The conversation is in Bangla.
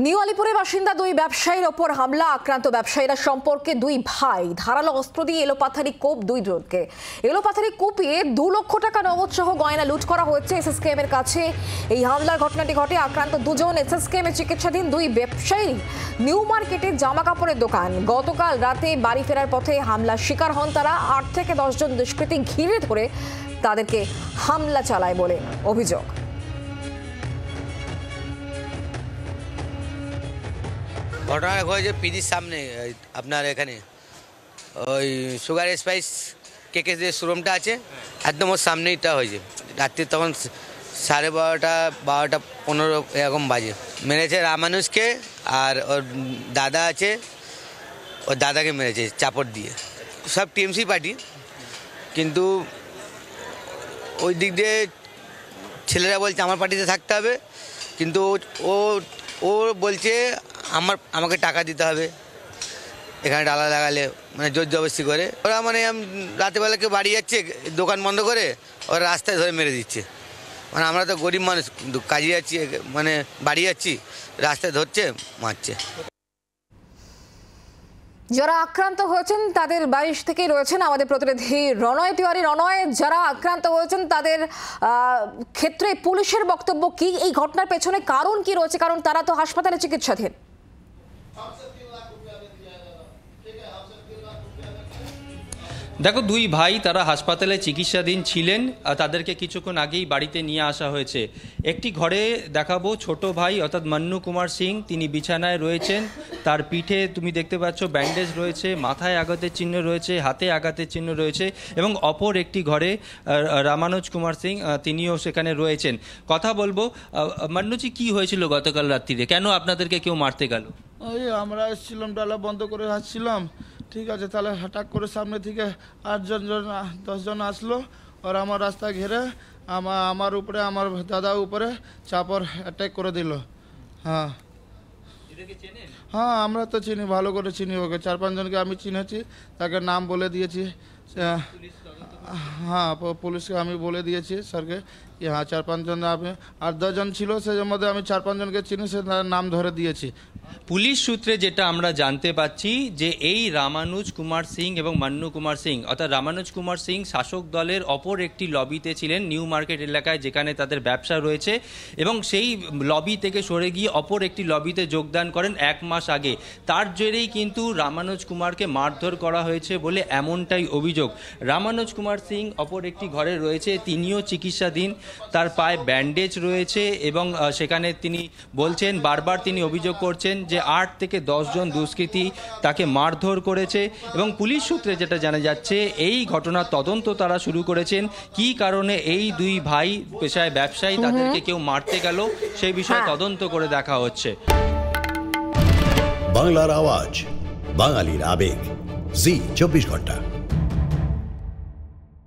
নিউ আলিপুরের বাসিন্দা দুই ব্যবসায়ীর ওপর হামলা। আক্রান্ত ব্যবসায়ীরা সম্পর্কে দুই ভাই। ধারালো অস্ত্র দিয়ে এলোপাথারি কোপ দুই জনকে। এলোপাথারি কোপিয়ে 2 লক্ষ টাকা নগদ সহ গয়না লুট করা হয়েছে এসএসকেএম এর কাছে। এই হামলার ঘটনাটি ঘটে। আক্রান্ত দুজন এসএসকেএম এ চিকিৎসাধীন দুই ব্যবসায়ী। নিউ মার্কেটে জামা কাপড়ের দোকান। গতকাল রাতে বাড়ি ফেরার পথে হামলার শিকার হন তারা। 8 থেকে 10 জন দুষ্কৃতী ঘিরে ধরে তাদেরকে হামলা চালায় বলে অভিযোগ। ঘটনা হয়েছে পিজির সামনে, আপনার এখানে ওই সুগার স্পাইস কেকের যে শোরুমটা আছে একদম ওর সামনেইটা হয়েছে। রাত্রি তখন 12:30 12:15 এরকম বাজে। মেরেছে রামানুজকে, আর ওর দাদা আছে, ওর দাদাকে মেরেছে চাপড় দিয়ে। সব টিএমসি পার্টি, কিন্তু ওই দিক দিয়ে ছেলেরা বলছে আমার পার্টিতে থাকতে হবে, কিন্তু ও বলছে আমাকে টাকা দিতে হবে এখানে ডালা লাগালে, মানে জোর জবরদস্তি করে। ওরা মানে রাতেবেলাকে বাড়ি যাচ্ছে দোকান বন্ধ করে, ওরা রাস্তায় ধরে মেরে দিচ্ছে। মানে আমরা তো গরিব মানুষ, কাজে যাচ্ছি, মানে বাড়ি যাচ্ছি, রাস্তায় ধরছে, মারছে। যারা আক্রান্ত হয়েছেন তাদের বাড়ি থেকেই রয়েছেন আমাদের প্রতিনিধি রণয় তিওয়ারি। রণয়, যারা আক্রান্ত হয়েছেন তাদের ক্ষেত্রে পুলিশের বক্তব্য কি? এই ঘটনার পেছনে কারণ কি রয়েছে? কারণ তারা তো হাসপাতালে চিকিৎসাধীন। দেখো, দুই ভাই তারা হাসপাতালে চিকিৎসাধীন ছিলেন। তাদেরকে কিছুক্ষণ আগেই বাড়িতে নিয়ে আসা হয়েছে। একটি ঘরে দেখাবো ছোট ভাই অর্থাৎ মান্নু কুমার সিং, তিনি বিছানায় রয়েছেন। তার পিঠে তুমি দেখতে পাচ্ছ ব্যান্ডেজ রয়েছে, মাথায় আঘাতের চিহ্ন রয়েছে, হাতে আঘাতের চিহ্ন রয়েছে, এবং অপর একটি ঘরে রামানুজ কুমার সিং তিনিও সেখানে রয়েছেন। কথা বলবো। মান্নুজি, কি হয়েছিল গতকাল রাত্রিরে? কেন আপনাদেরকে কেউ মারতে গেল? ওই আমরা এসেছিলাম, ডালা বন্ধ করে আসছিলাম, ঠিক আছে। তাহলে হঠাৎ করে সামনে থেকে 10 জন আসলো, আর আমার রাস্তা ঘিরে আমার উপরে, আমার দাদা উপরে চাপড় অ্যাটাক করে দিল। হ্যাঁ হ্যাঁ, আমরা তো চিনি, ভালো করে চিনি ওকে। 4-5 জনকে আমি চিনেছি, তাকে নাম বলে দিয়েছি। হ্যাঁ, পুলিশকে আমি বলে দিয়েছি স্যারকে কি হ্যাঁ 4-5 জন, আপনি 8-10 জন ছিল, সেই মধ্যে আমি 4-5 জনকে চিনি, সে নাম ধরে দিয়েছি। পুলিশ সূত্রে যেটা আমরা জানতে পাচ্ছি যে এই রামানুজ কুমার সিং এবং মান্নু কুমার সিং, অর্থাৎ রামানুজ কুমার সিং শাসক দলের অপর একটি লবিতে ছিলেন নিউ মার্কেট এলাকায়, যেখানে তাদের ব্যবসা রয়েছে, এবং সেই লবি থেকে সরে গিয়ে অপর একটি লবিতে যোগদান করেন 1 মাস আগে। তার জেরেই কিন্তু রামানুজ কুমারকে মারধর করা হয়েছে বলে এমনটাই অভিযোগ। রামানুজ কুমার সিং অপর একটি ঘরে রয়েছে, তিনিও চিকিৎসাধীন। তার পায়ে ব্যান্ডেজ রয়েছে, এবং সেখানে তিনি বলছেন, বারবার তিনি অভিযোগ করছেন যে 8 থেকে 10 জন দুষ্কৃতী তাকে মারধর করেছে। এবং পুলিশ সূত্রে যেটা জানা যাচ্ছে, এই ঘটনার তদন্ত তারা শুরু করেছেন। কি কারণে এই দুই ভাই পেশায় ব্যবসায়ী, তাদেরকে কেউ মারতে গেল, সেই বিষয়ে তদন্ত করে দেখা হচ্ছে। বাংলার আওয়াজ, বাঙালির আবেগ, জি 24 ঘন্টা।